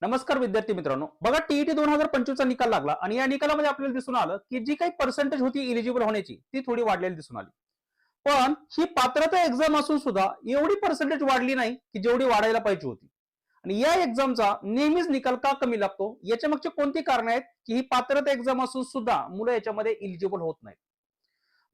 नमस्कार विद्यार्थी मित्रांनो, बघा टीईटी 2025 चा निकाल लागला आणि या निकालामध्ये आपल्याला दिसून आलं की जी काही पर्सेंटेज होती इलिजिबल होण्याची ती थोडी वाढलेली दिसून आली. पण ही पात्रता एक्झाम असून सुद्धा एवढी पर्सेंटेज वाढली नाही की जेवढी वाढायला पाहिजे होती. आणि या एक्झामचा नेहमीच निकाल का कमी लागतो याच्या मागची कोणती कारण आहेत की ही पात्रता एक्झाम असून सुद्धा मुलं याच्यामध्ये इलिजिबल होत नाहीत.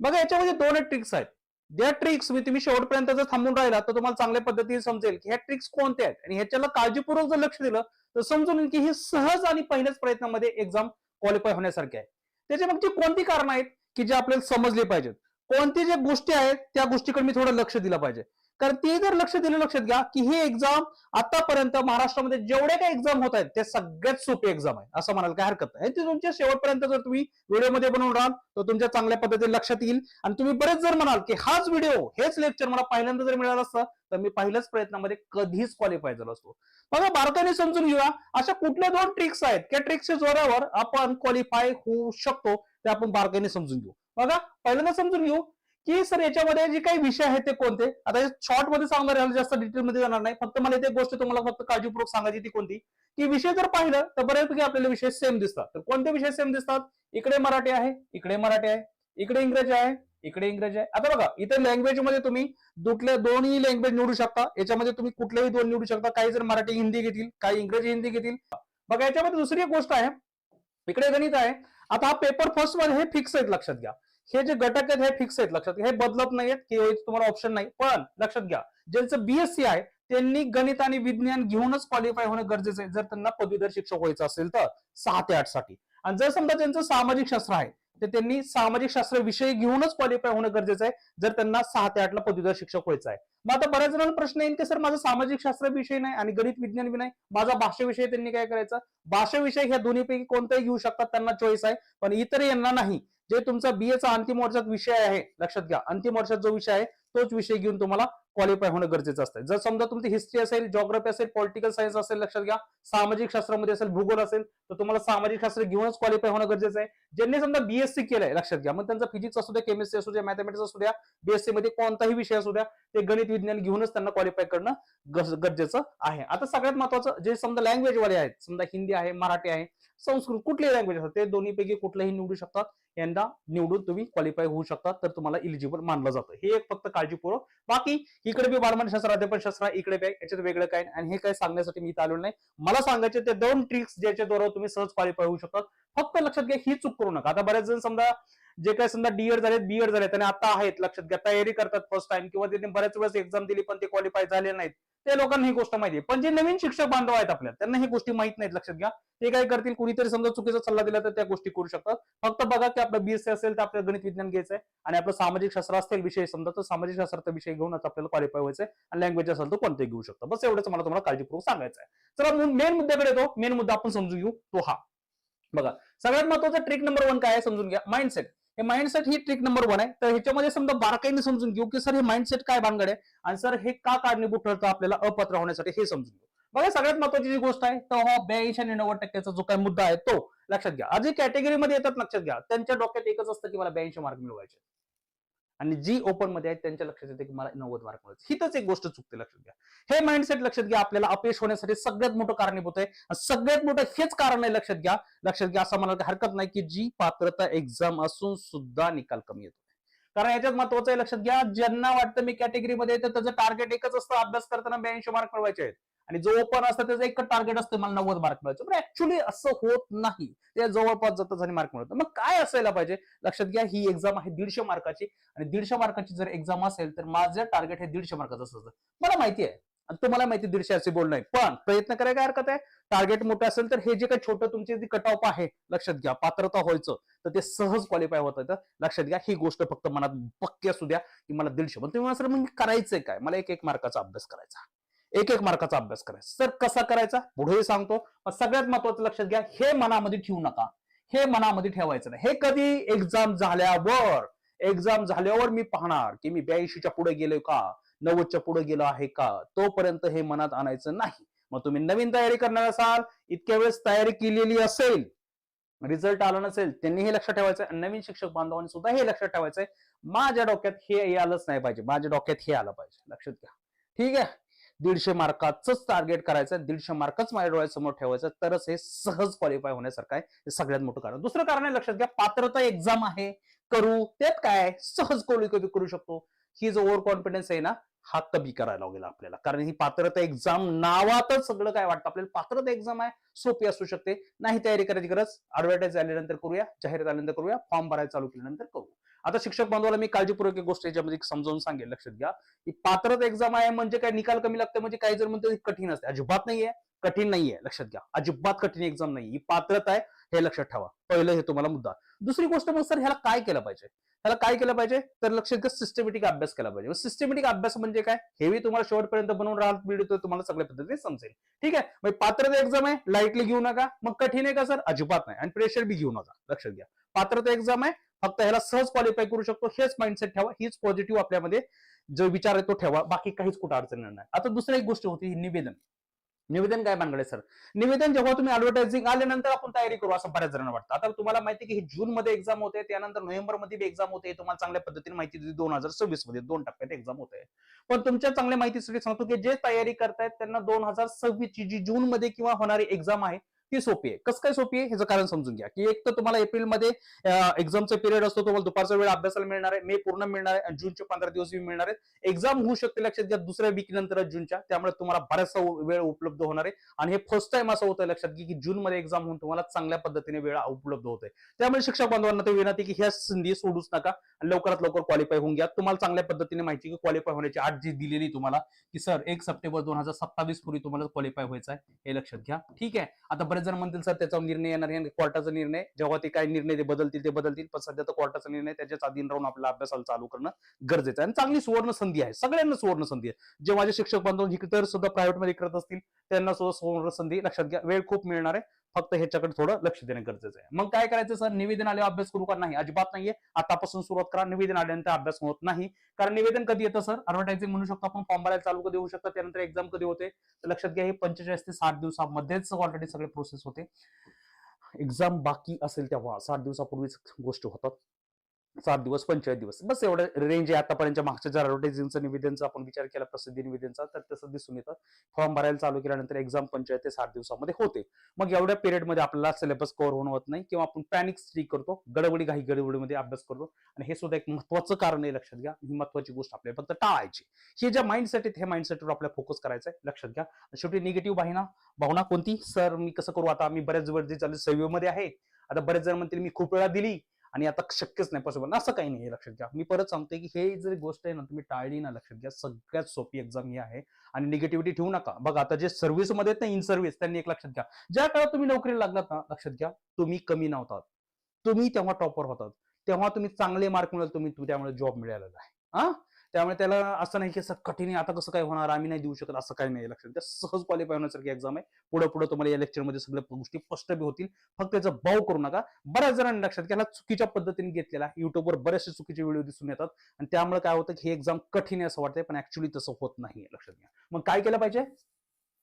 बघा याच्यामध्ये दोन ट्रिक्स आहेत. ज्या ट्रिक्स मी तुम्ही शेवटपर्यंत जर थांबून राहिला तर तुम्हाला चांगल्या पद्धतीने समजेल की ह्या ट्रिक्स कोणत्या आहेत आणि ह्याच्याला काळजीपूर्वक जर लक्ष दिलं तर समजून येईल की हे सहज आणि पहिल्याच प्रयत्नामध्ये एक्झाम क्वालिफाय होण्यासारखे आहे. त्याच्या मागची कोणती कारण आहेत की जे आपल्याला समजली पाहिजेत, कोणती ज्या गोष्टी आहेत त्या गोष्टीकडे मी थोडं लक्ष दिलं पाहिजे. कारण ते जर लक्ष दिलं, लक्षात घ्या की ही एक्झाम आतापर्यंत महाराष्ट्रामध्ये जेवढे काही एक्झाम होत आहेत ते सगळ्यात सोपी एक्झाम आहे असं म्हणायला काय हरकत नाही. ते तुमच्या शेवटपर्यंत जर तुम्ही व्हिडिओमध्ये बनवून राहाल तर तुमच्या चांगल्या पद्धतीने लक्षात येईल. आणि तुम्ही बरेच जर म्हणाल की हाच व्हिडिओ हेच लेक्चर मला पहिल्यांदा जर मिळालं असतं तर मी पहिल्याच प्रयत्नामध्ये कधीच क्वालिफाय झालो असतो. बघा बारकाईने समजून घेऊया अशा कुठल्या दोन ट्रिक्स आहेत त्या ट्रिक्सच्या जोरावर आपण क्वालिफाय होऊ शकतो ते आपण बारकाईने समजून घेऊ. बघा पहिल्यांदा समजून घेऊ की सर याच्यामध्ये जे काही विषय आहेत ते कोणते. आता शॉर्ट मध्ये सांगणार आहे, जास्त डिटेलमध्ये जाणार नाही. फक्त मला ते गोष्ट तुम्हाला फक्त काळजीपूर्वक सांगायची ती कोणती की विषय जर पाहिलं तर बऱ्यापैकी आपल्याला विषय सेम दिसतात. तर कोणते विषय सेम दिसतात? इकडे मराठी आहे, इकडे मराठी आहे, इकडे इंग्रजी आहे, इकडे इंग्रजी आहे. आता बघा इथे लँग्वेज मध्ये तुम्ही दोन्ही लँग्वेज निवडू शकता. याच्यामध्ये तुम्ही कुठलेही दोन निवडू शकता. काही जर मराठी हिंदी घेतील, काही इंग्रजी हिंदी घेतील. बघा याच्यामध्ये दुसरी एक गोष्ट आहे, इकडे गणित आहे. आता हा पेपर फर्स्ट मध्ये हे फिक्स आहेत, लक्षात घ्या. हे जे घटक आहेत हे फिक्स आहेत, लक्षात घ्या. हे बदलत नाहीत की तुम्हाला ऑप्शन नाही. पण लक्षात घ्या ज्यांचं बीएससी आहे त्यांनी गणित आणि विज्ञान घेऊनच क्वालिफाय होणं गरजेचं आहे जर त्यांना पदवीधर शिक्षक व्हायचं असेल तर 6 ते 8 साठी. आणि जर समजा ज्यांचं सामाजिक शास्त्र आहे तर त्यांनी सामाजिक शास्त्र विषय घेऊनच क्वालिफाय होणं गरजेचं आहे जर त्यांना 6 ते 8 ला पदवीधर शिक्षक व्हायचं आहे. मग आता बऱ्याच जणांना प्रश्न येईल की सर माझा सामाजिक शास्त्र विषय नाही आणि गणित विज्ञान बी नाही, माझा भाषा विषय, त्यांनी काय करायचं? भाषा विषय ह्या दोन्हीपैकी कोणताही घेऊ शकतात, त्यांना चॉईस आहे. पण इतर यांना नाही. जे तुमचा बीएचा अंतिम वर्षात विषय आहे, लक्षात घ्या अंतिम वर्षात जो विषय आहे तोच विषय घेऊन तुम्हाला क्वालिफाय होणं गरजेचं असतं. जर समजा तुमची हिस्ट्री असेल, जॉग्राफी असेल, पॉलिटिकल सायन्स असेल, लक्षात घ्या सामाजिक शास्त्रामध्ये असेल, भूगोल असेल तर तुम्हाला सामाजिक शास्त्र घेऊनच क्वालिफाय होणं गरजेचं आहे. ज्यांनी समजा बीएससी केलंय, लक्षात घ्या मग त्यांचा फिजिक्स असू द्या, केमिस्ट्री असू द्या, मॅथमॅटिक्स असू द्या, बीएससी मध्ये कोणताही विषय असू द्या, ते गणित विज्ञान घेऊनच त्यांना क्वालिफाय करणं गरजेचं आहे. आता सगळ्यात महत्वाचं जे समजा लँग्वेज वाले आहेत, समजा हिंदी आहे, मराठी आहे, संस्कृत, कुठली लँग्वेज असतात ते दोन्हीपैकी कुठलंही निवडू शकतात. यंदा निवडून तुम्ही क्वालिफाय होऊ शकतात तर तुम्हाला इलिजिबल मानलं जातं. हे एक फक्त काळजीपूर्वक. बाकी इकडे बी बालमानशास्त्र, अध्यापनशास्त्र इकडे बी याच्यात वेगळं काय आणि हे काय सांगण्यासाठी मी इथं आलो नाही. मला सांगायचे ते दोन ट्रिक्स ज्याच्याद्वारे तुम्ही सहज क्वालिफाय होऊ शकतात. फक्त लक्षात घ्या ही चूक करू नका. आता बऱ्याच जण समजा जे काय समजा डीएड झालेत, बीएड झालेत आणि आता आहेत, लक्षात घ्या तयारी करतात फर्स्ट टाइम किंवा त्यांनी बऱ्याच वेळेस एक्झाम दिली पण ते क्वालिफाय झाले नाहीत, ते लोकांना ही गोष्ट माहिती आहे. पण जे नवीन शिक्षक बांधव आहेत आपल्याला त्यांना ही गोष्टी माहित नाहीत, लक्षात घ्या. ते काय करतील, कुणीतरी समजा चुकीचा सल्ला दिला तर त्या गोष्टी करू शकतात. फक्त बघा की आपलं बीएससी असेल तर आपल्याला गणित विज्ञान घ्यायचंय आणि आपलं सामाजिक शास्त्र असेल विषय समजा तर सामाजिक शास्त्राचा विषय घेऊनच आपल्याला क्वालिफाय व्हायचंय आणि लँग्वेज असेल तर कोणते घेऊ शकतो. बस एवढंच मला तुम्हाला काळजीपूर्वक सांगायचं आहे. चला मेन मुद्द्याकडे येतो. मेन मुद्दा आपण समजून घेऊ तो हा. बघा सगळ्यात महत्वाचा ट्रिक नंबर 1 काय आहे समजून घ्या, माइंडसेट. हे माइंडसेट ही ट्रिक नंबर 1 आहे. तर ह्याच्यामध्ये समजा बारकाईने समजून घेऊ की सर हे माइंडसेट काय भानगड आहे आणि सर हे का कारणीभूत ठरतं आपल्याला अपात्र होण्यासाठी हे समजून घेऊ. बघा सगळ्यात महत्वाची जी गोष्ट आहे तो 82 आणि 90% जो काही मुद्दा आहे तो लक्षात घ्या. आज कॅटेगरीमध्ये येतात, लक्षात घ्या त्यांच्या डोक्यात एकच असतं की मला 82 मार्क मिळवायचे आणि जी ओपन मध्ये आहेत त्यांच्या लक्षात येते की मला 90 मार्क मिळवायचे. हिथच एक गोष्ट चुकते, लक्षात घ्या. हे माइंडसेट लक्षात घ्या आपल्याला अपयश होण्यासाठी सगळ्यात मोठं कारणीभूत आहे. सगळ्यात मोठं हेच कारण आहे, लक्षात घ्या. लक्षात घ्या असं म्हणायला हरकत नाही की जी पात्रता एक्झाम असून सुद्धा निकाल कमी येतो. कारण याच्यात महत्वाचं आहे, लक्षात घ्या ज्यांना वाटतं मी कॅटेगरीमध्ये येतं त्याचं टार्गेट एकच असतं अभ्यास करताना 82 मार्क मिळवायचे आहेत आणि जो ओपन असतं त्याचं एक टार्गेट असतं मला 90 मार्क मिळवायचं. पण ऍक्च्युली असं होत नाही. ते जवळपास जातात आणि मार्क मिळवतात. मग काय असायला पाहिजे, लक्षात घ्या ही एक्झाम आहे 150 मार्काची आणि 150 मार्काची जर एक्झाम असेल तर माझं टार्गेट हे 150 मार्काचं असतं. मला माहिती आहे आणि तुम्हाला माहिती 150 असे बोल नाही, पण प्रयत्न करायला काय हरकत आहे. टार्गेट मोठं असेल तर हे जे काही छोटं तुमचे जे कट ऑफ आहे, लक्षात घ्या पात्रता व्हायचं तर ते सहज क्वालिफाय होत येतं. लक्षात घ्या ही गोष्ट फक्त मनात पक्की असू द्या की मला 150. पण तुम्ही सर मग करायचंय काय, मला एक मार्काचा अभ्यास करायचा, एक मार्काचा अभ्यास करायचा. सर कसा करायचा पुढेही सांगतो. सगळ्यात महत्वाचं लक्षात घ्या हे मनामध्ये ठेवू नका, हे मनामध्ये ठेवायचं नाही. हे कधी एक्झाम झाल्यावर, एक्झाम झाल्यावर मी पाहणार की मी 82च्या पुढे गेलोय का, 90च्या पुढे गेलो आहे का, तोपर्यंत हे मनात आणायचं नाही. मग तुम्ही नवीन तयारी करणार असाल, इतक्या वेळेस तयारी केलेली असेल, रिझल्ट आला नसेल, त्यांनी हे लक्षात ठेवायचं. नवीन शिक्षक बांधवांनी सुद्धा हे लक्षात ठेवायचंय माझ्या डोक्यात हे आलंच नाही पाहिजे, माझ्या डोक्यात हे आलं पाहिजे, लक्षात घ्या. ठीक आहे. 150 मार्काचंच टार्गेट करायचं, 150 मार्कच माझ्या डोळ्यासमोर ठेवायचं, तरच हे सहज क्वालिफाय होण्यासारखं आहे. हे सगळ्यात मोठं कारण. दुसरं कारण आहे लक्षात घ्या, पात्रता एक्झाम आहे, करू त्यात काय सहज क्वालिफाय करू शकतो. ही जो ओव्हर कॉन्फिडन्स आहे ना, हा कमी करायला लागेल आपल्याला. कारण ही पात्रता एक्झाम नावातच सगळं काय वाटतं आपल्याला. पात्रता एक्झाम आहे, सोपी असू शकते, नाही तयारी करायची गरज, ऍडव्हर्टाईज आल्यानंतर करूया, जाहिरात आल्यानंतर करूया, फॉर्म भरायला चालू केल्यानंतर करू. आता शिक्षक बांधवाला मी काळजीपूर्वक एक गोष्ट याच्यामध्ये समजावून सांगेल, लक्षात घ्या की पात्रता एक्झाम आहे म्हणजे काय निकाल कमी लागतं म्हणजे काही जर म्हणतो कठीण असते, अजिबात नाहीये, कठीण नाहीये. लक्षात घ्या, अजिबात कठीण एक्झाम नाही, ही पात्रता आहे, हे लक्षात ठेवा. पहिलं हे तुम्हाला मुद्दा. दुसरी गोष्ट मग सर ह्याला काय केलं पाहिजे, ह्याला काय केलं पाहिजे तर लक्षात घ्या, सिस्टमॅटिक अभ्यास केला पाहिजे. सिस्टमॅटिक अभ्यास म्हणजे काय, हे मी तुम्हाला शेवटपर्यंत बनवून राहत व्हिडिओ तर तुम्हाला सगळ्या पद्धतीने समजेल. ठीक आहे, मग पात्रता एक्झाम आहे, लाईटली घेऊ नका. मग कठीण आहे का सर, अजिबात नाही, आणि प्रेशर बी घेऊ नका. लक्षात घ्या, पात्रता एक्झाम आहे, फक्त ह्याला सहज क्वालिफाय करू शकतो, हेच माइंडसेट ठेवा, हीच पॉझिटिव्ह आपल्यामध्ये जो विचार आहे तो ठेवा, बाकी काहीच कुठं अडचण नाही. आता दुसरी एक गोष्ट होती निवेदन. निवेदन काय मानगडे सर, निवेदन जेव्हा तुम्ही ऍडव्हर्टायझिंग आल्यानंतर आपण तयारी करू असं बऱ्याच जणांना वाटतं. आता तुम्हाला माहिती की हे जून मध्ये एक्झाम होते, त्यानंतर नोव्हेंबर मध्ये बी एक्झाम होते, तुम्हाला चांगल्या पद्धतीने माहिती दिली. 2026 मध्ये 2 टप्प्यात एक्झाम होते. पण तुमच्या चांगल्या माहितीसाठी सांगतो की जे तयारी करतायत त्यांना 2026 ची जी जून मध्ये किंवा होणारी एक्झाम आहे ती सोपी आहे. कसं काय सोपी आहे ह्याचं कारण समजून घ्या की एक तर तुम्हाला एप्रिलमध्ये एक्झामचा पिरियड असतो, तुम्हाला दुपारचा वेळ अभ्यासाला मिळणार आहे, मे पूर्ण मिळणार आहे, आणि जूनचे 15 दिवस बी मिळणार आहेत. एक्झाम होऊ शकते लक्षात घ्या दुसऱ्या वीक नंतर जूनच्या, त्यामुळे तुम्हाला बराचसा वेळ उपलब्ध होणार आहे. आणि हे फर्स्ट टाइम असं होतं लक्षात घ्या की जून मध्ये एक्झाम होऊन तुम्हाला चांगल्या पद्धतीने वेळ उपलब्ध होते. त्यामुळे शिक्षक बांधवांना ते विनंती की ह्या संधी सोडूच नका, लवकरात लवकर क्वालिफाय होऊन घ्या. तुम्हाला चांगल्या पद्धतीने माहिती की क्वालिफाय होण्याची आठ जी दिलेली तुम्हाला की सर 1 सप्टेंबर 2027 पूर्वी तुम्हाला क्वालिफाय व्हायचं आहे, हे लक्षात घ्या. ठीक आहे, आता बरेच जण म्हणतील सर त्याचा निर्णय येणार आहे कोर्टाचा निर्णय, जेव्हा ते काय निर्णय ते बदलतील, पण सध्या तर कोर्टाचा निर्णय, त्याच्याच अधीन राहून आपल्याला अभ्यासाला चालू करणं गरजेचं आहे. आणि चांगली सुवर्ण संधी आहे, सगळ्यांना सुवर्ण संधी आहे. जे माझे शिक्षक बांधव इतर सुद्धा प्रायव्हेट मध्ये करत असतील त्यांना सुद्धा सुवर्ण संधी. लक्षात घ्या, वेळ खूप मिळणार आहे, फक्त ह्याच्याकडे थोडं लक्ष देणं गरजेचं आहे. मग काय करायचं सर, निवेदन आल्यावर अभ्यास करू का, नाही अजिबात नाहीये. आतापासून सुरुवात करा, निवेदन आल्यानंतर अभ्यास होत नाही. कारण निवेदन कधी येतं सर, ऍडव्हर्टायझिंग म्हणू शकतो आपण, फॉर्म भरायला चालू कधी होऊ शकतं, त्यानंतर एक्झाम कधी होते तर लक्षात घ्या हे 45 ते 60 दिवसामध्येच ऑलरेडी सगळे प्रोसेस होते. एक्झाम बाकी असेल तेव्हा 60 दिवसापूर्वीच गोष्ट होतात. 7 दिवस 45 दिवस बस एवढं रेंज आहे. आतापर्यंत मागच्या जर ऍडव्हर्टायझिंगचं निवेदनचा आपण विचार केला, प्रसिद्धी निवेदनचा, तर तसं दिसून येतं. फॉर्म भरायला चालू केल्यानंतर एक्झाम 45 ते 60 दिवसामध्ये होते. मग एवढ्या पिरियडमध्ये आपल्याला सिलेबस कव्हर होणं होत नाही, किंवा आपण पॅनिक स्ट्रीक करतो, गडबडी घाई गडबडीमध्ये अभ्यास करतो. आणि हे सुद्धा एक महत्वाचं कारण आहे, लक्षात घ्या. ही महत्वाची गोष्ट आपल्याला फक्त टाळायची. हे ज्या माइंडसेट आहेत, हे माइंडसेटवर आपल्याला फोकस करायचा आहे, लक्षात घ्या. शेवटी निगेटिव्ह भावना कोणती सर, मी कसं करू, आता आम्ही बऱ्याच वेळ जे चालू सव्यमध्ये आहे, आता बरेच जण म्हणतील मी खूप वेळा दिली आणि आता शक्यच नाही, पॉसिबल, असं काही नाही. लक्षात घ्या, मी परत सांगतोय की हे जर गोष्ट आहे ना तुम्ही टाळली ना, लक्षात घ्या सगळ्यात सोपी एक्झाम ही आहे. आणि निगेटिव्हिटी ठेवू नका. बघा आता जे सर्व्हिसमध्ये आहेत ना, इन सर्व्हिस, त्यांनी एक लक्षात घ्या, ज्या काळात तुम्ही नोकरीला लागलात ना, लक्षात घ्या तुम्ही कमी नव्हतात, तुम्ही तेव्हा टॉपर होतात, तेव्हा तुम्ही चांगले मार्क मिळाले, तुम्ही त्यामुळे जॉब मिळालेला आहे. हा, त्यामुळे त्याला असं नाही की असं कठीण आहे, आता कसं काय होणार, आम्ही नाही देऊ शकत, असं काही नाही. लक्षात घ्या, सहज क्वालिफाय होण्यासारखी एक्झाम आहे. पुढे पुढे तुम्हाला या लेक्चरमध्ये सगळ्या गोष्टी स्पष्ट बी होतील. फक्त त्याचा भाव करू नका. बऱ्याच जणांनी लक्षात घ्या चुकीच्या पद्धतीने घेतलेला, युट्यूबवर बरेचसे चुकीचे व्हिडिओ दिसून येतात, आणि त्यामुळे काय होतं की हे एक्झाम कठीण आहे असं वाटतंय, पण ऍक्च्युअली तसं होत नाही. लक्षात घ्या. मग काय केलं पाहिजे,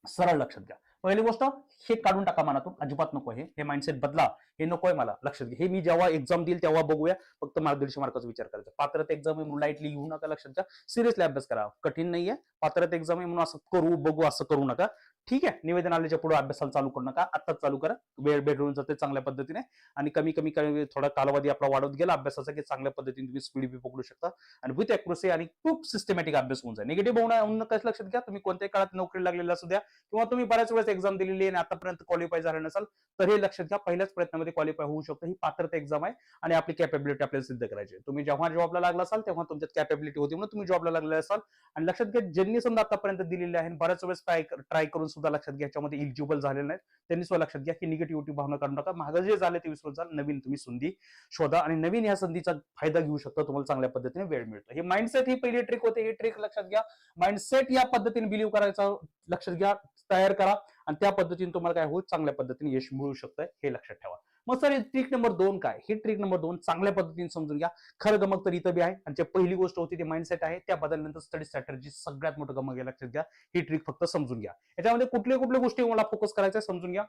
सरळ लक्षात घ्या. पहिली गोष्ट, हे काढून टाका मनातून, अजिबात नको. हे माइंडसेट बदला, हे नकोय मला. लक्षात घ्या, हे मी जेव्हा एक्झाम देईल तेव्हा बघूया, फक्त मला 150 मार्काचा विचार करायचा. पात्रता एक्झाम आहे म्हणून लाईटली घेऊ नका. लक्षात घ्या, सिरियसली अभ्यास करा. कठीण नाहीये, पात्रता एक्झाम आहे म्हणून असं करू बघू असं करू नका. ठीक आहे, निवेदन आल्याच्या पुढे अभ्यासाला चालू करू नका, आत्ताच चालू करा. वेळ भेटून जाते चांगल्या पद्धतीने, आणि कमी कमी थोडा कालावधी आपला वाढवत गेला अभ्यासाचा की चांगल्या पद्धतीने तुम्ही स्पीड बी पकडू शकता, आणि विथ अॅक्युरसी आणि खूप सिस्टमॅटिक अभ्यास होऊन जाईल. निगेटिव्ह होऊन नका. लक्षात घ्या, तुम्ही कोणत्याही काळात नोकरी लागलेला असू द्या, किंवा तुम्ही बऱ्याच वेळेस एक्झाम दिलेली आहे आणि आतापर्यंत क्वालिफाय झाला नसाल, तर हे लक्षात घ्या पहिल्याच प्रयत्नामध्ये क्वालिफाय होऊ शकतं. ही पात्रता एक्झाम आहे, आणि आपली कॅपेबिलिटी आपल्याला सिद्ध करायची आहे. तुम्ही जेव्हा जॉबला लागला असाल तेव्हा तुमच्यात कॅपेबिलिटी होती म्हणून तुम्ही जॉबला लागले असाल. आणि लक्षात घ्या, ज्यांनी समजा आतापर्यंत दिलेले आहे, बऱ्याच वेळेस ट्राय करून सुद्धा लक्षात घ्या याच्यामध्ये इलिजिबल झालेले नाहीत, त्यांनी सुद्धा लक्षात घ्या की निगेटिव्हिटी भावना काढू नका. मागे जे झाले ते विसरून जा, नवीन तुम्ही संधी शोधा, आणि नवीन या संधीचा फायदा घेऊ शकता. तुम्हाला चांगल्या पद्धतीने वेळ मिळतो. हे माइंडसेट ही पहिली ट्रिक होते. ही ट्रिक लक्षात घ्या, माइंडसेट या पद्धतीने बिलीव्ह करायचा, लक्षात घ्या, तयार करा, आणि त्या पद्धतीने तुम्हाला काय होईल, चांगल्या पद्धतीने यश मिळू शकतं, हे लक्षात ठेवा. मग सर ट्रिक नंबर 2 काय, ही ट्रिक नंबर 2 चांगल्या पद्धतीने समजून घ्या. खरं गमक तर इथं बी आहे, आणि पहिली गोष्ट होती ते माइंडसेट आहे, त्या बदलल्यानंतर स्टडी स्ट्रॅटेजी सगळ्यात मोठं गमक आहे. लक्षात घ्या, ही ट्रिक फक्त समजून घ्या. याच्यामध्ये कुठल्या कुठल्या गोष्टी मला फोकस करायचा समजून घ्या.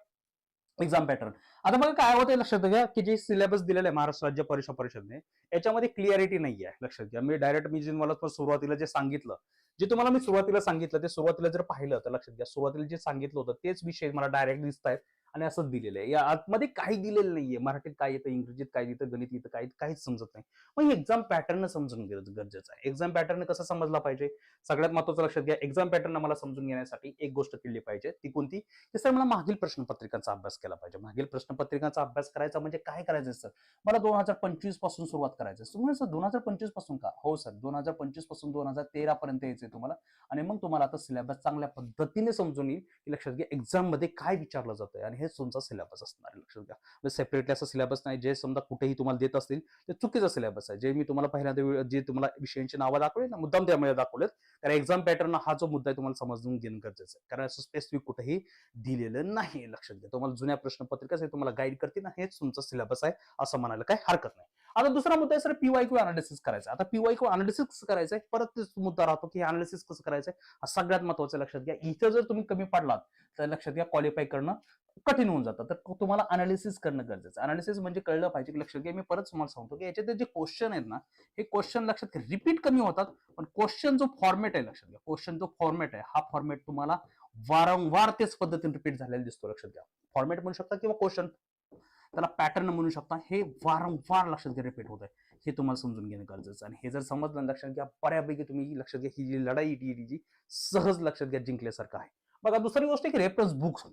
Exam pattern. आता बघा काय होतं लक्षात घ्या, की जे सिलेबस दिलेलं आहे महाराष्ट्र राज्य परीक्षा परिषदने, याच्यामध्ये क्लिअरिटी नाही आहे. लक्षात घ्या. मी जे मला सुरुवातीला जे सांगितलं, जे तुम्हाला मी सुरुवातीला सांगितलं, ते सुरुवातीला जर पाहिलं तर लक्षात घ्या, सुरुवातीला जे सांगितलं होतं तेच विषय मला डायरेक्ट दिसत आहेत आणि असंच दिलेलं आहे. या आतमध्ये काही दिलेलं नाहीये. मराठीत काय येतं, इंग्रजीत काय येतं, गणित येतं, काहीच समजत नाही. मग एक्झाम पॅटर्न समजून गरजेचं आहे. एक्झाम पॅटर्न कसं समजला पाहिजे? सगळ्यात महत्त्वाचं लक्षात घ्या, एक्झाम पॅटर्न मला समजून घेण्यासाठी एक गोष्ट केली पाहिजे. ती कोणती? की सर मला मागील प्रश्नपत्रिकांचा अभ्यास केला पाहिजे. मागील प्रश्नपत्रिकांचा अभ्यास करायचा म्हणजे काय करायचं सर? मला 2025 पासून सुरुवात करायचं आहे. तुम्ही सर 2025 पासून का? हो सर, 2025 पासून 2013 पर्यंत यायचंय तुम्हाला आणि मग तुम्हाला आता सिलेबस चांगल्या पद्धतीने समजून येईल, की लक्षात घ्या एक्झाम मध्ये काय विचारलं जातंय आणि हेच तुमचा सिलेबस असणार आहे. लक्षात घ्या. म्हणजे सेपरेटली असं सिलेबस नाही, जे समजा कुठेही तुम्हाला देत असतील ते चुकीचा सिलेबस आहे. जे मी तुम्हाला पहिल्यांदा जे तुम्हाला विषयांची नावं दाखवली ना, मुद्दाम त्यामध्ये दाखवलेत. कारण एक्झाम पॅटर्न हा जो मुद्दा आहे तुम्हाला समजून घेणं गरजेचं आहे. कारण असं स्पेसिफिक कुठेही दिलेलं नाही. लक्षात घ्या. तुम्हाला जुन्या प्रश्नपत्रिकाच तुम्हाला गाईड करतील ना, हेच तुमचं सिलेबस आहे असं म्हणायला काही हरकत नाही. आता दुसरा मुद्दा आहे सर पीवायक्यू अनालिसिस करायचा. आता पीवायक्यू अनालिसिस कसं करायचंय? परत तेच मुद्दा राहतो की अनालिसिस कसं करायचंय? हा सगळ्यात महत्त्वाचं लक्षात घ्या. इथं जर तुम्ही कमी पडलात तर लक्षात घ्या क्वालिफाय करणं कठीण होऊन जातं. तर तुम्हाला अनालिसिस करणं गरजेचं आहे. अनालिसिस म्हणजे कळलं पाहिजे की लक्षात घ्या मी परत तुम्हाला सांगतो की याच्यात जे क्वेश्चन आहेत ना, हे क्वेश्चन लक्षात घ्या रिपीट कमी होतात, पण क्वेश्चन जो फॉर्मॅट आहे लक्षात घ्या, क्वेश्चन जो फॉर्मॅट आहे हा फॉर्मॅट तुम्हाला वारंवार तेच पद्धतीने रिपीट झालेला दिसतो. लक्षात घ्या. फॉर्मॅट म्हणू शकता किंवा क्वेश्चन त्याला पॅटर्न म्हणू शकता. हे वारंवार लक्षात घ्या रिपीट होत आहे. हे तुम्हाला समजून घेणं गरजेचं आणि हे जर समजलं लक्षात घ्या बऱ्यापैकी तुम्ही लक्षात घ्या ही जी लढाई जी सहज लक्षात घ्या जिंकल्यासारखं आहे. बघा दुसरी गोष्ट आहे की रेफरन्स बुक्स.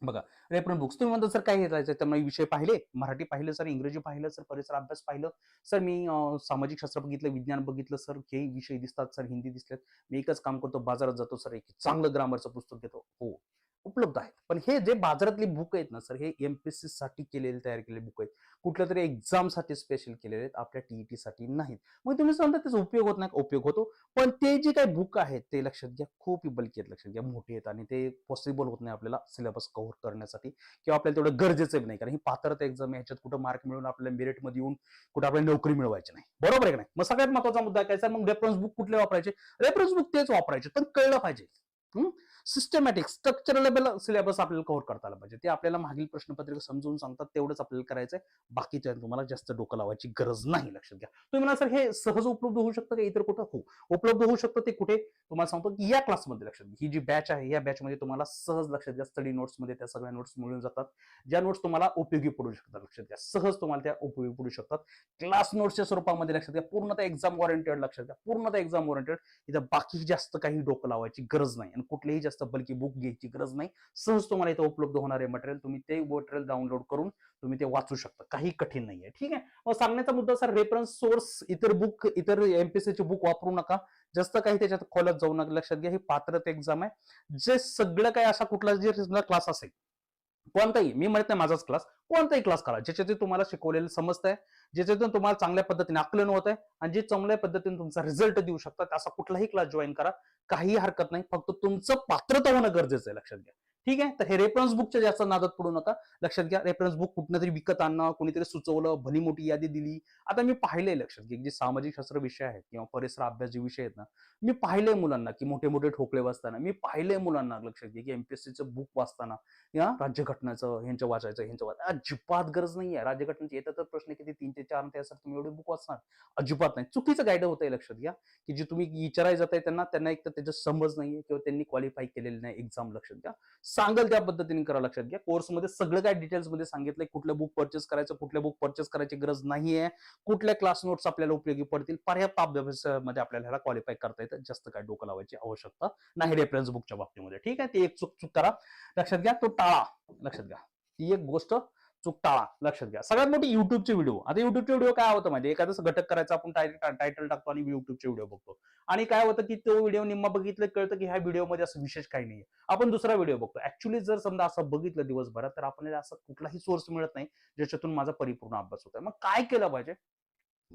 बघा रेफरन्स बुक्स तुम्ही म्हणता सर काय घेतायचं त्यामुळे विषय पाहिले, मराठी पाहिलं सर, इंग्रजी पाहिलं सर, परिसर अभ्यास पाहिलं सर, मी सामाजिक शास्त्र बघितलं, विज्ञान बघितलं सर, हे विषय दिसतात सर, हिंदी दिसलेत. मी एकच काम करतो, बाजारात जातो सर, एक चांगलं ग्रामरचं पुस्तक घेतो. हो, उपलब्ध आहेत. पण हे जे बाजारातली बुक आहेत ना सर, हे एमपीएससी साठी केलेले तयार केलेले बुक आहेत. कुठल्या तरी एक्झाम साठी स्पेशल केलेले आहेत, आपल्या टीईटी साठी नाहीत. मग तुम्ही सांगता त्याचा उपयोग होत नाही, उपयोग होतो. पण ते जे काही बुक आहेत ते लक्षात घ्या खूप बल्की आहेत, लक्षात घ्या मोठे आहेत आणि ते पॉसिबल होत नाही आपल्याला सिलेबस कव्हर करण्यासाठी किंवा आपल्याला तेवढं गरजेचं नाही. कारण ही पात्रता एक्झाम ह्याच्यात कुठं मार्क मिळून आपल्याला मेरिटमध्ये येऊन कुठं आपल्याला नोकरी मिळवायची नाही. बरोबर आहे की नाही? मग सगळ्यात महत्त्वाचा मुद्दा काय? मग रेफरन्स बुक कुठले वापरायचे? रेफरन्स बुक तेच वापरायचे, पण कळलं पाहिजे. सिस्टमॅटिक स्ट्रक्चरलेबल सिलेबस आपल्याला कव्हर करता आला पाहिजे. ते आपल्याला मागील प्रश्नपत्रिका समजून सांगतात तेवढंच आपल्याला करायचंय. बाकीच्या तुम्हाला जास्त डोकं लावायची गरज नाही. लक्षात घ्या. तुम्ही म्हणा सर हे सहज उपलब्ध होऊ शकतं का इतर कुठं? हो, उपलब्ध होऊ शकतं. ते कुठे? तुम्हाला सांगतो की या क्लासमध्ये लक्षात घ्या. ही जी बॅच आहे या बॅचमध्ये तुम्हाला सहज लक्षात घ्या स्टडी नोट्समध्ये त्या सगळ्या नोट्स मिळून जातात. ज्या नोट्स तुम्हाला उपयोगी पडू शकतात. लक्षात घ्या. सहज तुम्हाला त्या उपयोगी पडू शकतात. क्लास नोट्सच्या स्वरूपामध्ये लक्षात घ्या. पूर्णतः एक्झाम ओरिएंटेड. लक्षात घ्या. पूर्णतः एक्झाम ओरिएंटेड. इथं बाकी जास्त काही डोकं लावायची गरज नाही आणि कुठलेही जास्त बल्कि बुक घ्यायची गरज नाही. सहज तुम्हाला इथं उपलब्ध होणारे मटेरियल तुम्ही ते मटेरियल डाउनलोड करून तुम्ही ते वाचू शकता. काही कठीण नाहीये. ठीक आहे. मग सांगण्याचा मुद्दा सर रेफरन्स सोर्स इतर बुक इतर एमपीएससीचे बुक वापरू नका. जास्त काही त्याच्यात खोलात जाऊ नका. लक्षात घ्या ही पात्रता एक्झाम आहे. जे सगळं काही असा कुठला जे क्लास असेल कोणताही, मी म्हणत नाही माझाच क्लास, कोणताही क्लास करा ज्याच्यातून तुम्हाला शिकवलेलं समजतंय, ज्याच्यातून तुम्हाला चांगल्या पद्धतीने आकलन होत आहे आणि जे चांगल्या पद्धतीने तुमचा रिझल्ट देऊ शकतात असा कुठलाही क्लास जॉईन करा. काही हरकत नाही. फक्त तुमचं पात्रता होणं गरजेचं आहे. लक्षात घ्या. ठीक आहे. तर हे रेफरन्स बुकच्या जास्त नादात पडू नका. लक्षात घ्या रेफरन्स बुक कुठनं तरी विकत आणणं, कोणीतरी सुचवलं, भली मोठी यादी दिली. आता मी पाहिलंय लक्षात घ्या जे सामाजिक शास्त्र विषय आहेत किंवा परिसर अभ्यास जे विषय आहेत ना, मी पाहिलंय मुलांना की मोठे मोठे ठोकळे वाचताना, मी पाहिलंय मुलांना लक्षात घ्या की एमपीएससीचं बुक वाचताना या राज्यघटनाचं ह्यांचं वाचायचं अजिबात गरज नाहीये. राज्यघटनेचे येतात तर प्रश्न किती 3 ते 4 त्यासाठी तुम्ही एवढे बुक वाचणार अजिबात नाही. चुकीचं गाईड होतंय. लक्षात घ्या की जे तुम्ही विचारायला जाताय त्यांना एक तर त्याचं समज नाहीये किंवा त्यांनी क्वालिफाय केलेलं नाही एक्झाम. लक्षात घ्या. सांगल त्या पद्धतीने करा. लक्षात घ्या कोर्समध्ये सगळं काय डिटेल्स मध्ये सांगितलंय. कुठलं बुक परचेस करायचं, कुठल्या बुक परचेस करायची गरज नाहीये, कुठल्या क्लास नोट्स आपल्याला उपयोगी पडतील, पर्याप्त अभ्यासामध्ये आपल्याला ह्याला क्वालिफाय करता येतं. जास्त काय डोकं लावायची आवश्यकता नाही रेफरन्स बुकच्या बाबतीमध्ये. ठीक आहे. ती एक चूक करा. लक्षात घ्या तो टाळा. लक्षात घ्या ती एक गोष्ट चूक टाळा. लक्षात घ्या. सगळ्यात मोठी युट्यूबचे व्हिडिओ. आता युट्यूबचे व्हिडिओ काय होतं म्हणजे एखादं घटक करायचा आपण टायटल टाकतो आणि युट्यूबचे व्हिडिओ बघतो आणि काय होतं की तो व्हिडिओ निम्मा बघितलं कळतं की ह्या व्हिडिओमध्ये असं विशेष काही नाहीये. आपण दुसरा व्हिडिओ बघतो. ऍक्च्युली जर समजा असं बघितलं दिवसभरात तर आपल्याला असं कुठलाही सोर्स मिळत नाही ज्याच्यातून माझा परिपूर्ण अभ्यास होतोय. मग काय केलं पाहिजे?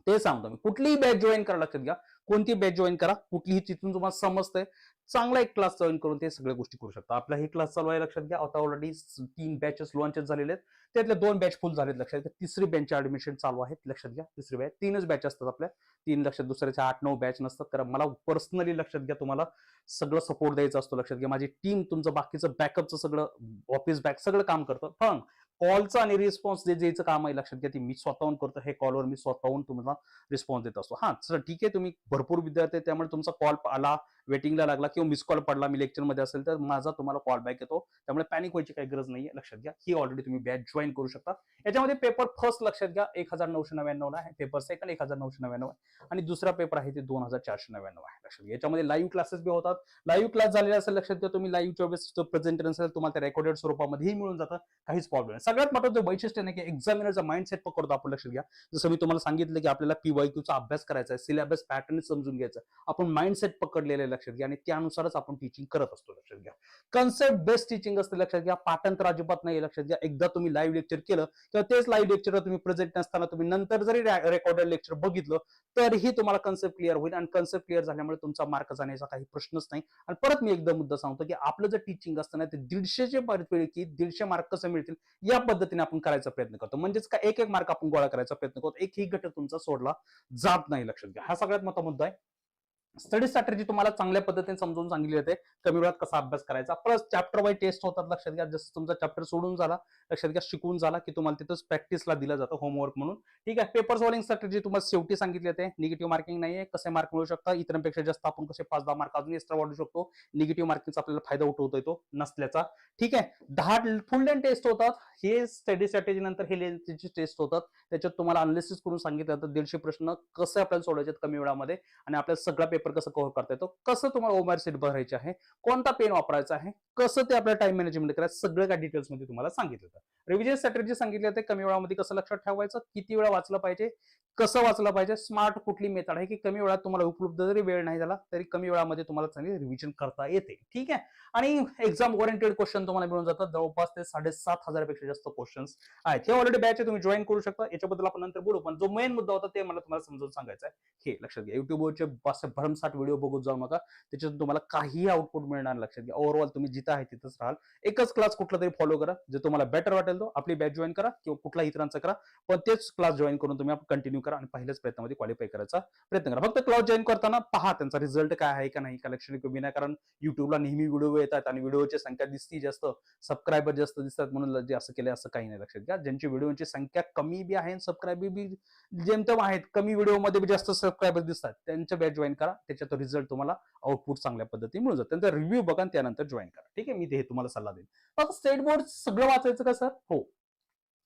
ते सांगतो मी. कुठलीही बॅच जॉईन करा, लक्षात घ्या. कोणती बॅच जॉईन करा, कुठलीही तिथून तुम्हाला समजतंय, चांगला एक क्लास जॉईन करून ते सगळ्या गोष्टी करू शकता. आपला ही क्लास चालू आहे, लक्षात घ्या. आता ऑलरेडी 3 बॅचेस लॉन्च झालेले आहेत. त्यातल्या 2 बॅच फुल झालेत, लक्षात घ्या. तिसरी बॅचचे ऍडमिशन चालू आहेत, लक्षात घ्या. तिसरी बॅच, 3च बॅच असतात आपल्या. 3 लक्षात, दुसऱ्याच्या 8-9 बॅच नसतात. कारण मला पर्सनली, लक्षात घ्या, तुम्हाला सगळं सपोर्ट द्यायचा असतो, लक्षात घ्या. माझी टीम तुमचं बाकीचं बॅकअपचं सगळं ऑफिस बॅक सगळं काम करतं. पण कॉलचं आणि रिस्पॉन्स द्यायचं काम आहे, लक्षात घ्या, ते मी स्वतःहून करतो. हे कॉलवर मी स्वतःहून तुम्हाला रिस्पॉन्स देत असतो. हा सर ठीक आहे, तुम्ही भरपूर विद्यार्थी, त्यामुळे तुमचा कॉल आला, वेटिंगला लागला किंवा मिस कॉल पडला, मी लेक्चरमध्ये असेल तर माझा तुम्हाला कॉल बॅक येतो. त्यामुळे पॅनिक व्हायची काही गरज नाहीये, लक्षात घ्या. ही ऑलरेडी तुम्ही बॅच जॉईन करू शकता. याच्यामध्ये पेपर फर्स्ट, लक्षात घ्या, 1999 ला आहे. पेपर सेकंड 1999 आहे. आणि दुसरा पेपर आहे ते 2499 आहे, लक्षात घ्या. याच्यामध्ये लाईव्ह क्लासेस बी होतात. लाईव्ह क्लास झालेले असेल, लक्षात घ्या, तुम्ही लाईव्हच्या वेळेस प्रेझेंटेशन असेल, तुम्हाला ते रेकॉर्डेड स्वरूपामध्येही मिळून जातं. काहीच प्रॉब्लेम नाही. सगळ्यात महत्त्वाचं वैशिष्ट्य नाही की एक्झामिनरचा माइंडसेट पकडतो आपण, लक्षात घ्या. जसं मी तुम्हाला सांगितलं की आपल्याला PYQचा अभ्यास करायचा आहे, सिलेबस पॅटर्न समजून घ्यायचा, आपण माइंडसेट पकडलेले आहे, लक्षात घ्या. आणि त्यानुसारच आपण टीचिंग करत असतो, लक्षात घ्या. कन्सेप्ट बेस्ड टीचिंग असते, लक्षात घ्या. पाठांतर अजिबात नाही, लक्षात घ्या. एकदा तुम्ही लाईव्ह लेक्चर केलं किंवा तेच लाईव्ह लेक्चर तुम्ही प्रेझेंट नसताना तुम्ही नंतर जरी रेकॉर्डेड लेक्चर बघितलं तरीही तुम्हाला कन्सेप्ट क्लिअर होईल. आणि कन्सेप्ट क्लिअर झाल्यामुळे तुमचा मार्क जाण्याचा काही प्रश्नच नाही. आणि परत मी एकदा मुद्दा सांगतो की आपलं जर टीचिंग असतं ना, ते 150चे पैकी 150 मार्क कसं मिळतील या पद्धतीने आपण करायचा प्रयत्न करतो. म्हणजेच का एक मार्क आपण गोळा करायचा प्रयत्न करतो, एकही घटक तुमचा सोडला जात नाही, लक्षात घ्या. हा सगळ्यात मोठा मुद्दा आहे. स्टडी स्ट्रॅटेजी तुम्हाला चांगल्या पद्धतीने समजून सांगितली जाते, कमी वेळात कसा अभ्यास करायचा. प्लस चॅप्टर वाईज टेस्ट होतात, लक्षात घ्या. जसं तुमचा चॅप्टर सोडून झाला, लक्षात घ्या, शिकून झाला की तुम्हाला तिथंच प्रॅक्टिसला दिलं जातं, होमवर्क म्हणून. ठीक आहे. पेपर सॉल्विंग स्ट्रॅटेजी तुम्हाला शेवटी सांगितली जाते. निगेटिव्ह मार्किंग नाहीये, कसे मार्क मिळू शकतात, इतरांपेक्षा जास्त आपण कसे 5-10 मार्क अजून एक्स्ट्रा वाढू शकतो. निगेटिव्ह मार्किंगचा आपल्याला फायदा उठवता येतो नसल्याचा. ठीक आहे. 10 फुल लेंथ टेस्ट होतात. हे स्टडी स्ट्रॅटेजी नंतर हे लेंथचे टेस्ट होतात. त्याच्यात तुम्हाला अनालिसिस करून सांगितलं जातं 150 प्रश्न कसे आपल्याला सोडायचे कमी वेळामध्ये, आणि आपल्याला सगळा पेपर कसं कव्हर करता येतो, कसं तुम्हाला ओमार सीट भरायचे आहे, कोणता पेन वापरायचा आहे, कसं ते आपल्या टाइम मॅनेजमेंट करायचं, सगळं काय डिटेल्स मध्ये तुम्हाला सांगितलं जातं. रिव्हिजन स्ट्रॅटेजी सांगितली जाते, कमी वेळामध्ये कसं लक्षात ठेवायचं, किती वेळा वाचलं पाहिजे, कसं वाचलं पाहिजे, स्मार्ट कुठली मेथड आहे की कमी वेळात तुम्हाला उपलब्ध जरी वेळ नाही झाला तरी कमी वेळामध्ये तुम्हाला चांगली रिव्हिजन करता येते. ठीक आहे. आणि एक्झाम ओरिएंटेड क्वेश्चन तुम्हाला मिळून जातात. जवळपास ते 7,500 पेक्षा जास्त क्वेश्चन्स आहेत. हे ऑलरेडी बॅच तुम्ही जॉईन करू शकता. याच्याबद्दल आपण नंतर बोलू, पण जो मेन मुद्दा होता ते मला तुम्हाला समजून सांगायचा आहे. हे लक्षात घ्या. युट्यूबवरचे भरमसाठ व्हिडिओ बघत जाऊ नका, त्याच्यातून तुम्हाला काहीही आउटपुट मिळणार, लक्षात घ्या. ओव्हरऑल तुम्ही जिथं आहे तिथंच राहाल. एकच क्लास कुठला तरी फॉलो करा, जे तुम्हाला बेटर वाटेल तो. आपली बॅच जॉईन करा किंवा कुठला इतरांचा करा, पण तेच क्लास जॉईन करून तुम्ही कंटिन्यू करा आणि पहिल्याच प्रयत्नामध्ये क्वालिफाय करायचा प्रयत्न करा. फक्त क्लास जॉईन करताना पहा त्यांचा रिझल्ट काय आहे का नाही, कलेक्शन कमी नाही. कारण युट्यूबला नेहमी व्हिडिओ येतात आणि व्हिडिओची संख्या दिसती जास्त, सबस्क्रायबर जास्त दिसतात म्हणून जे असं केलं असं काही नाही, लक्षात घ्या. ज्यांची व्हिडिओची संख्या कमी बी आहे, सबस्क्रायबर बी जेमतेम आहेत, कमी व्हिडिओमध्ये बी जास्त सबस्क्रायबर दिसतात, त्यांच्या बॅच जॉईन करा. त्याच्यात रिझल्ट तुम्हाला आउटपुट चांगल्या पद्धतीने मिळून जातं. त्यांचा रिव्ह्यू बघा आणि त्यानंतर जॉईन करा. ठीक आहे. मी ते तुम्हाला सल्ला देईन. आता स्टेट बोर्ड सगळं वाचायचं का सर? हो,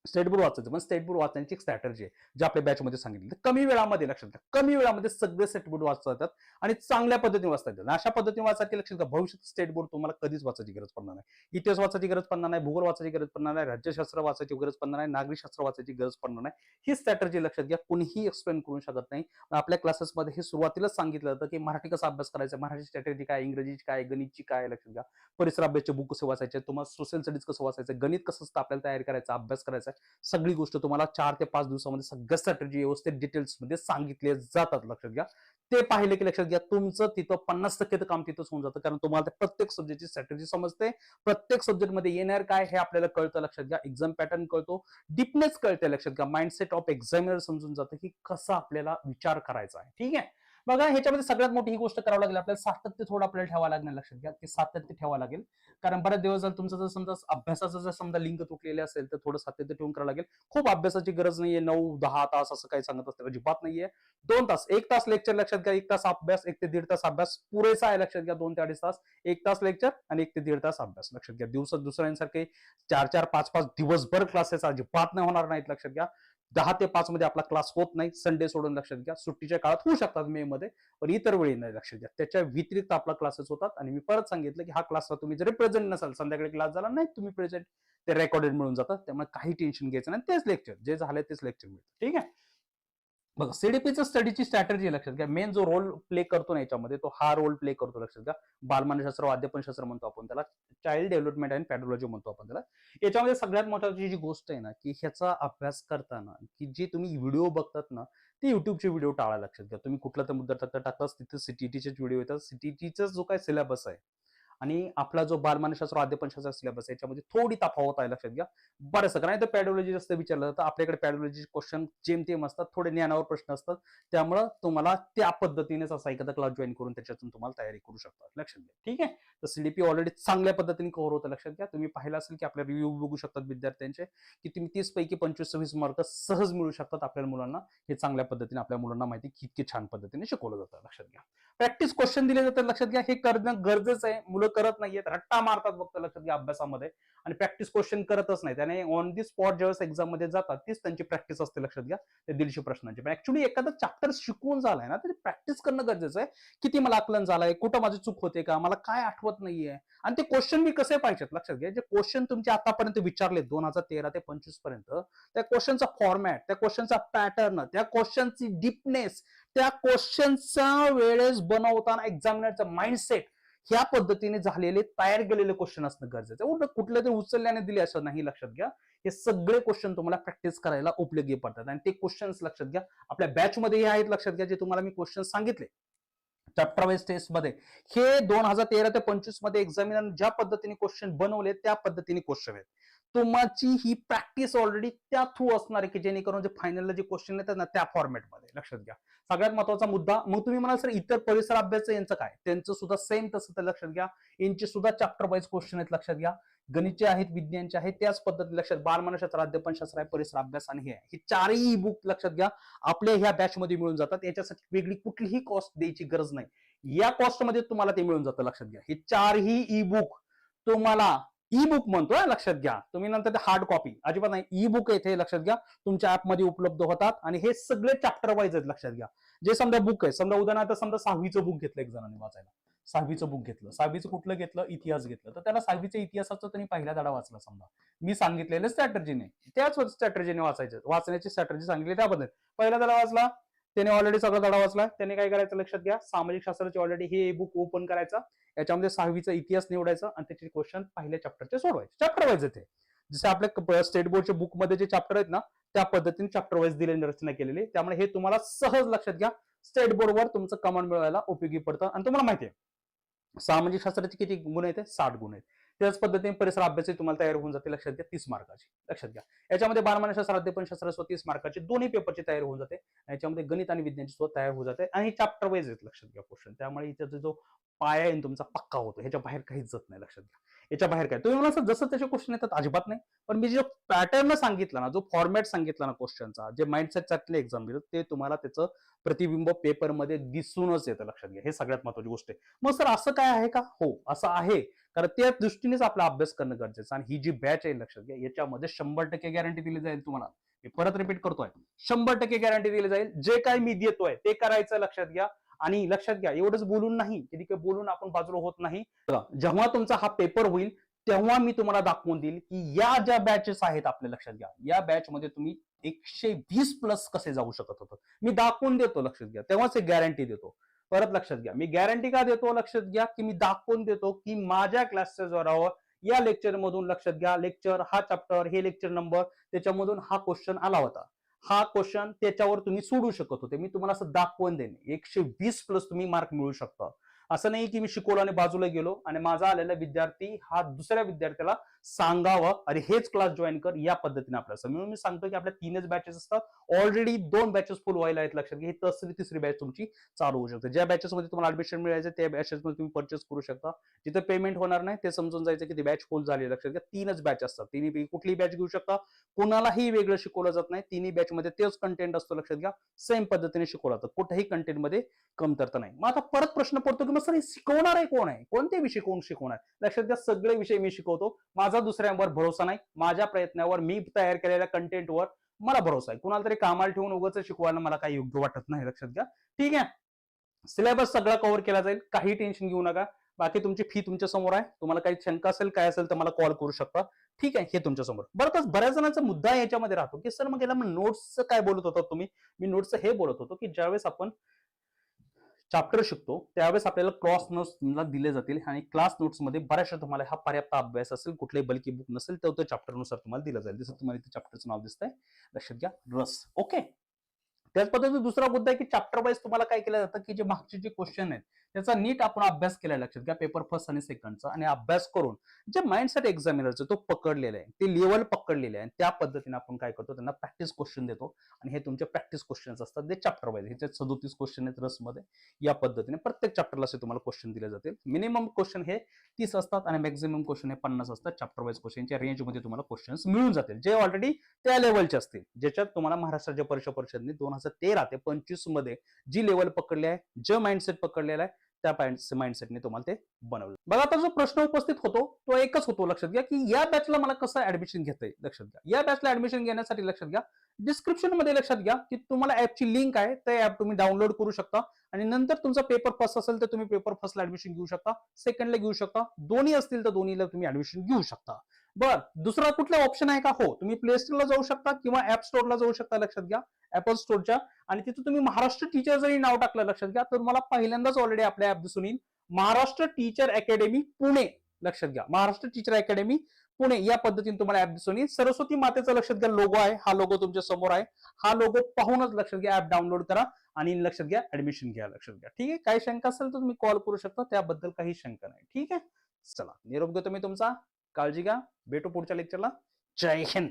स्टेट बोर्ड वाचायचं, पण स्टेट बोर्ड वाचण्याची एक स्ट्रॅटर्जी आहे जे आपल्या बॅच मध्ये सांगितलं. कमी वेळामध्ये, लक्षात घ्या, कमी वेळामध्ये सगळे स्टेट बोर्ड वाचता येतात आणि चांगल्या पद्धतीने वाचता येतात. अशा पद्धतीने वाचायला लक्षात घ्या, भविष्यात स्टेट बोर्ड तुम्हाला कधीच वाचायची गरज पडणार नाही. इतिहास वाचायची गरज पडणार नाही, भूगोल वाचायची गरज पडणार नाही, राज्यशास्त्र वाचायची गरज पडणार नाही, नागरिकशास्त्र वाचायची गरज पडणार नाही. ही स्ट्रॅटर्जी लक्षात घ्या, कुणीही एक्सप्लेन करू शकत नाही. आपल्या क्लासेसमध्ये हे सुरुवातीलाच सांगितलं जातं की मराठी कसा अभ्यास करायचा, मराठी स्ट्रॅटर्जी काय, इंग्रजीची काय, गणितची काय, लक्षात घ्या. परिसर अभ्यासचे बुक कसे वाचायचे, तुम्हाला सोशल स्टडीज कसं वाचायचं, गणित कसं असतं आपल्याला तयार करायचा, अभ्यास करायचा, सगळी गोष्ट तुम्हाला 4 ते 5 दिवसामध्ये सगळ्या स्ट्रॅटेजी व्यवस्थित डिटेल्स मध्ये सांगितले जातात, लक्षात घ्या. ते पाहिले की लक्षात घ्या, तुमचं तिथं 50% काम तिथंच होऊन जातं. कारण तुम्हाला प्रत्येक सब्जेक्टची स्ट्रॅटेजी समजते, प्रत्येक सब्जेक्ट मध्ये येणार काय हे आपल्याला कळतं, लक्षात घ्या. एक्झाम पॅटर्न कळतो, डीपनेस कळते, लक्षात घ्या. माइंडसेट ऑफ एक्झामिनर समजून जातं की कसा आपल्याला विचार करायचा आहे. ठीक आहे. बघा, ह्याच्यामध्ये सगळ्यात मोठी ही गोष्ट करावं लागेल, आपल्याला सातत्य थोडं आपल्याला ठेवावं लागणार, लक्षात घ्या. ते सातत्य ठेवावं लागेल. कारण बऱ्याच दिवस झालं तुमचं जर समजा अभ्यासाचं जर समजा लिंक तुटलेले असेल तर थोडं सातत्य ठेवून करावं लागेल. खूप अभ्यासाची गरज नाहीये, 9-10 तास असं काही सांगत असतं अजिबात नाहीये. 2 तास, 1 तास लेक्चर, लक्षात घ्या. 1 तास अभ्यास, 1 ते 1.5 तास अभ्यास पुरेसा आहे, लक्षात घ्या. 2 ते 2.5 तास, 1 तास लेक्चर आणि 1 ते 1.5 तास अभ्यास, लक्षात घ्या. दिवसात दुसऱ्यांसारखे 4-4, 5-5 दिवसभर क्लासेस अजिबात नाही होणार नाहीत, लक्षात घ्या. 10 ते 5 मध्ये आपला क्लास होत नाही, संडे सोडून, लक्षात घ्या. सुट्टीच्या काळात होऊ शकतात मे मध्ये, पण इतर वेळी नाही, लक्षात घ्या. त्याच्या व्यतिरिक्त आपला क्लासेस होतात. आणि मी परत सांगितलं की हा क्लासला तुम्ही जरी प्रेझेंट नसाल, संध्याकाळी क्लास झाला नाही तुम्ही प्रेझेंट, ते रेकॉर्डेड मिळून जातात. त्यामुळे काही टेन्शन घ्यायचं नाही. तेच लेक्चर जे झाले तेच लेक्चर मिळतं. ठीक आहे. बघा सीडीपीचं स्टडीची स्ट्रॅटेजी लक्षात घ्या. मेन जो रोल प्ले करतो ना याच्यामध्ये तो हा रोल प्ले करतो लक्षात घ्या. बालमानसशास्त्र, अध्यापनशास्त्र म्हणतो आपण त्याला, चाइल्ड डेव्हलपमेंट अँड पॅडोलॉजी म्हणतो आपण त्याला. याच्यामध्ये सगळ्यात महत्त्वाची जी गोष्ट आहे ना की ह्याचा अभ्यास करताना की जे तुम्ही व्हिडिओ बघतात ना ते युट्यूबचे व्हिडिओ टाळा लक्षात घ्या. तुम्ही कुठला तर मुद्दा टाकताच तिथे सीटीटीचे व्हिडिओ येतात. सीटीटीचा जो काय सिलेबस आहे आणि आपला जो बालमानसशास्त्र, अध्यापनशास्त्र सिलेबस आहे याच्यामध्ये थोडी तफावत आहे लक्षात घ्या. बरंच कारण तर पॅडोलॉजी जास्त विचारलं जातं. आपल्याकडे पॅडोलॉजी क्वेश्चन जेमतेम असतात, थोडे ज्ञानावर प्रश्न असतात. त्यामुळं तुम्हाला त्या पद्धतीनेच असा एखादा क्लास जॉईन करून त्याच्यातून तुम्हाला तयारी करू शकता लक्षात घ्या. ठीक आहे. तर सीडीपी ऑलरेडी चांगल्या पद्धतीने कव्हर होतं लक्षात घ्या. तुम्ही पाहिलं असेल की आपले रिव्ह्यू बघू शकतात विद्यार्थ्यांचे की तुम्ही 30 पैकी 25-26 मार्क सहज मिळू शकतात आपल्या मुलांना. हे चांगल्या पद्धतीने आपल्या मुलांना माहिती की इतकी छान पद्धतीने शिकवलं जातं लक्षात घ्या. प्रॅक्टिस क्वेश्चन दिले जातात लक्षात घ्या. हे करणं गरजेचं आहे. मुलं करत नाहीयेत, रट्टा मारतात फक्त लक्षात घ्या अभ्यासामध्ये आणि प्रॅक्टिस क्वेश्चन करतच नाही. त्याने ऑन दी स्पॉट ज्यावेळेस एक्झाम मध्ये जातात तीच त्यांची प्रॅक्टिस असते लक्षात घ्या. ते 150 प्रश्नांची. पण ऍक्च्युली एखादा चॅप्टर शिकवून झालाय ना तरी प्रॅक्टिस करणं गरजेचं आहे. किती मला आकलन झालंय, कुठं माझी चूक होते का, मला काय आठवत नाहीये आणि ते क्वेश्चन बी कसे पाहिजेत लक्षात घ्या. जे क्वेश्चन तुमचे आतापर्यंत विचारले 2013 ते 25 पर्यंत, त्या क्वेश्चनचा फॉर्मॅट, त्या क्वेश्चनचा पॅटर्न, त्या क्वेश्चनची डीपनेस, त्या क्वेश्चनचा वेळेस बनवताना एक्झामिनरचा माइंडसेट ह्या पद्धतीने झालेले तयार केलेले क्वेश्चन असणं गरजेचं आहे. कुठले तरी उचलल्याने दिले असं नाही लक्षात घ्या. हे सगळे क्वेश्चन तुम्हाला प्रॅक्टिस करायला उपयोगी पडतात आणि ते क्वेश्चन्स लक्षात घ्या आपल्या बॅच मध्ये हे आहेत लक्षात घ्या. जे तुम्हाला मी क्वेश्चन सांगितले चॅप्टर वाईज टेस्ट मध्ये, हे 2013 ते 25 मध्ये एक्झामिनर ज्या पद्धतीने क्वेश्चन बनवले त्या पद्धतीने क्वेश्चन आहेत. तुमची ही प्रॅक्टिस ऑलरेडी त्या थ्रू असणार आहे की जेणेकरून जे फायनलला जे क्वेश्चन येतात ना त्या फॉर्मॅटमध्ये लक्षात घ्या. सगळ्यात महत्वाचा मुद्दा. मग तुम्ही म्हणाल सर इतर परिसर अभ्यास यांचं काय, त्यांचं सुद्धा सेम तसं तर लक्षात घ्या. यांचे सुद्धा चॅप्टर वाईज क्वेश्चन आहेत लक्षात घ्या. गणितचे आहेत, विज्ञानचे आहेत, त्याच पद्धती लक्षात. बालमानसशास्त्र, अध्यापनशास्त्र आहे, परिसर अभ्यास आणि हे आहे. हे चारही बुक लक्षात घ्या आपल्या ह्या बॅच मध्ये मिळून जातात. याच्यासाठी वेगळी कुठलीही कॉस्ट द्यायची गरज नाही. या कॉस्ट मध्ये तुम्हाला ते मिळून जातं लक्षात घ्या. हे चारही ई बुक तुम्हाला, ई बुक म्हणतोय लक्षात घ्या, तुम्ही नंतर हार्ड कॉपी अजिबात नाही, ई बुक येथे लक्षात घ्या तुमच्या ऍपमध्ये उपलब्ध होतात आणि हे सगळे चॅप्टर वाईज आहेत लक्षात घ्या. जे समजा बुक आहे, समजा उदाहरणार्थ समजा 6वीचं बुक घेतलं एक जणांनी वाचायला, 6वीचं बुक घेतलं, 6वीचं कुठलं घेतलं, इतिहास घेतलं, तर त्याला 6वीच्या इतिहासाचा त्यांनी पहिला धडा वाचला समजा, मी सांगितलेल्या स्ट्रॅटर्जीने, त्याच स्ट्रॅटर्जीने वाचायचं, वाचण्याची स्ट्रॅटर्जी सांगितली त्याबद्दल पहिला धडा वाचला त्याने, ऑलरेडी सगळा धडा वाचला. त्याने काय करायचं लक्षात घ्या, सामाजिक शास्त्राचे ऑलरेडी हे बुक ओपन करायचा, याच्यामध्ये 6वीचा इतिहास निवडायचा आणि त्याचे क्वेश्चन पहिल्या चॅप्टरचे सोडवायचे, चॅप्टर वाईज येते. जसे आपल्या स्टेट बोर्डच्या बुक मध्ये जे चॅप्टर आहेत ना त्या पद्धतीने चॅप्टर वाईज दिलेली रचना केलेली, त्यामुळे हे तुम्हाला सहज लक्षात घ्या स्टेट बोर्डवर तुमचं कमांड मिळवायला उपयोगी पडतं. आणि तुम्हाला माहिती आहे सामाजिक शास्त्राचे किती गुण आहेत, 60 गुण आहेत. त्याच पद्धतीने परिसर अभ्यास तुम्हाला तयार होऊन जाते लक्षात घ्या, 30 मार्काची लक्षात घ्या. याच्यामध्ये बालमानसशास्त्र, अध्यापनशास्त्र 30 मार्काचे दोन्ही पेपरची तयारी होऊन जाते. याच्यामध्ये गणित आणि विज्ञानची सुद्धा तयार होऊन जाते आणि चॅप्टर वाईज आहेत लक्षात घ्या क्वेश्चन, त्यामुळे इथे जो पाया आहे तुमचा पक्का होतो, ह्याच्या बाहेर काहीच जात नाही लक्षात घ्या. याच्या बाहेर काय तुम्ही मला जसं त्याचे क्वेश्चन येतात अजिबात नाही, पण मी जो पॅटर्न सांगितला ना, जो फॉर्मॅट सांगितला ना क्वेश्चनचा, जे माइंडसेट चाटले एक्झाम घेतात ते तुम्हाला त्याचं प्रतिबिंब पेपरमध्ये दिसूनच येतं लक्षात घ्या. हे सगळ्यात महत्त्वाची गोष्ट आहे. मग सर असं काय आहे का, हो असं आहे, कारण त्या दृष्टीनेच आपला अभ्यास करणं गरजेचं. आणि ही जी बॅच आहे लक्षात घ्या याच्यामध्ये 100% गॅरंटी दिली जाईल तुम्हाला. मी परत रिपीट करतोय, 100% गॅरंटी दिली जाईल. जे काय मी देतोय ते करायचं लक्षात घ्या. आणि लक्षात घ्या एवढंच बोलून नाही, की बोलून आपण बाजूला होत नाही. जेव्हा तुमचा हा पेपर होईल तेव्हा मी तुम्हाला दाखवून देईल की या ज्या बॅचेस आहेत आपल्या लक्षात घ्या, या बॅच मध्ये तुम्ही 120 प्लस कसे जाऊ शकत होतं मी दाखवून देतो लक्षात घ्या. तेव्हाच एक गॅरंटी देतो. परत लक्षात घ्या, मी गॅरंटी का देतो लक्षात घ्या, की मी दाखवून देतो की माझ्या क्लासच्या जोरावर या लेक्चर मधून लक्षात घ्या, लेक्चर हा चॅप्टर, हे लेक्चर नंबर, त्याच्यामधून हा क्वेश्चन आला होता, हा क्वेश्चन त्याच्यावर तुम्ही सोडू शकत होते. मी तुम्हाला असं दाखवून देईन 120 प्लस तुम्ही मार्क मिळू शकता. असं नाही की मी शिकवलं आणि बाजूला गेलो आणि माझा आलेला विद्यार्थी हा दुसऱ्या विद्यार्थ्याला सांगावं अरे हेच क्लास जॉईन कर, या पद्धतीने आपल्याला म्हणून मी सांगतो की आपल्या 3च बॅचेस असतात. ऑलरेडी 2 बॅचेस फुल व्हायला आहेत लक्षात घ्या. ही तिसरी बॅच तुमची चालू होऊ शकते. ज्या बॅचेस मध्ये तुम्हाला ऍडमिशन मिळायचं त्या बॅचेस मध्ये तुम्ही परचेस करू शकता. जिथे पेमेंट होणार नाही ते समजून जायचं की ती बॅच फुल झाली लक्षात घ्या. 3च बॅच असतात, तिन्ही कुठली बॅच घेऊ शकता, कोणालाही वेगळं शिकवलं जात नाही. तिन्ही बॅच मध्ये तेच कंटेंट असतो लक्षात घ्या, सेम पद्धतीने शिकवलं जातं, कुठेही कंटेंट मध्ये कमतरता नाही. मग आता परत प्रश्न पडतो की मग सर शिकवणार आहे कोण आहे, कोणते विषय कोण शिकवणार. लक्षात घ्या सगळे विषय मी शिकवतो. माझा दुसऱ्यांवर भरोसा नाही, माझ्या प्रयत्नावर, मी तयार केलेल्या कंटेंटवर मला भरोसा आहे. कुणाला तरी कामाला ठेवून उगाच शिकवायला मला काही योग्य वाटत नाही लक्षात घ्या. ठीक आहे, सिलेबस सगळा कव्हर केला जाईल, काही टेन्शन घेऊ नका. बाकी तुमची फी तुमच्या समोर आहे. तुम्हाला काही शंका असेल काय असेल तर मला कॉल करू शकता. ठीक आहे, हे तुमच्या समोर. बरं, तर बऱ्याच जणांचा मुद्दा याच्यामध्ये राहतो की सर मग याला नोट्सचं काय बोलत होता तुम्ही? मी नोट्सचं हे बोलत होतो की ज्यावेळेस आपण चॅप्टर शिकतो त्यावेळेस आपल्याला क्रॉस नोट्स तुम्हाला दिले जातील आणि क्लास नोट्स मध्ये बऱ्याचशा तुम्हाला हा पर्याप्त अभ्यास असेल, कुठलेही बल्की बुक नसेल तर तो चॅप्टरनुसार तुम्हाला दिला जाईल. जसं तुम्हाला इथे चॅप्टरचं नाव दिसतंय, लक्षात घ्या, रस. ओके. त्याच पद्धतीने दुसरा मुद्दा आहे की चॅप्टर वाईज तुम्हाला काय केलं जातं की जे मागचे जे क्वेश्चन आहेत त्याचा नीट आपण अभ्यास केला, लक्षात घ्या, पेपर फर्स्ट आणि सेकंडचा, आणि अभ्यास करून जे माइंडसेट एक्झामिनरचं तो पकडलेला आहे, ते लेवल पकडलेले आहे, त्या पद्धतीने आपण काय करतो, त्यांना प्रॅक्टिस क्वेश्चन देतो. आणि हे तुमचे प्रॅक्टिस क्वेश्चन्स असतात जे चॅप्टर वाईज, ह्याच्यात 37 क्वेश्चन आहेत रसमध्ये. या पद्धतीने प्रत्येक चॅप्टरला असे तुम्हाला क्वेश्चन दिले जातील. मिनिमम क्वेश्चन हे 30 असतात आणि मॅक्झिमम क्वेश्चन हे 50 असतात. चॅप्टर वाईज क्वेश्चनच्या रेंजमध्ये तुम्हाला क्वेश्चन्स मिळून जातील जे ऑलरेडी त्या लेवलचे असतील, ज्याच्यात तुम्हाला महाराष्ट्र राज्य परीक्षा परिषदेने 2013 ते 25 मध्ये जी लेवल पकडली आहे, जे माइंडसेट पकडलेला आहे, त्या माइंडसेटने तुम्हाला ते बनवलं. बघा, आता जो प्रश्न उपस्थित होतो तो एकच होतो, लक्षात घ्या, की या बॅचला मला कसं ऍडमिशन घेता येईल. लक्षात घ्या, या बॅचला ऍडमिशन घेण्यासाठी लक्षात घ्या, डिस्क्रिप्शन मध्ये लक्षात घ्या की तुम्हाला ऍपची लिंक आहे, ते ऍप तुम्ही डाउनलोड करू शकता आणि नंतर तुमचा पेपर फर्स्ट असेल तर तुम्ही पेपर फर्स्टला ऍडमिशन घेऊ शकता, सेकंडला घेऊ शकता, दोन्ही असतील तर दोन्हीला तुम्ही ऍडमिशन घेऊ शकता. बर, दुसरा कुठला ऑप्शन आहे का? हो, तुम्ही प्ले स्टोरला जाऊ शकता किंवा ऍप स्टोरला जाऊ शकता, लक्षात घ्या, ऍपल स्टोरच्या, आणि तिथे तुम्ही महाराष्ट्र टीचर जरी नाव टाकलं, लक्षात घ्या, तर तुम्हाला पहिल्यांदाच ऑलरेडी आपल्या ऍप दिसून येईल, महाराष्ट्र टीचर अकॅडमी पुणे. लक्षात घ्या, महाराष्ट्र टीचर अकॅडमी पुणे या पद्धतीने तुम्हाला ऍप दिसून येईल. सरस्वती मातेचा लक्षात घ्या लोगो आहे, हा लोगो तुमच्या समोर आहे. हा लोगो पाहूनच लक्षात घ्या ऍप डाउनलोड करा आणि लक्षात घ्या ऍडमिशन घ्या. लक्षात घ्या, ठीक आहे. काही शंका असेल तर तुम्ही कॉल करू शकता, त्याबद्दल काही शंका नाही. ठीक आहे, चला, निरोप घेतो मी तुमचा. काळजी घ्या, भेटू पुढच्या लेक्चरला. जय हिंद.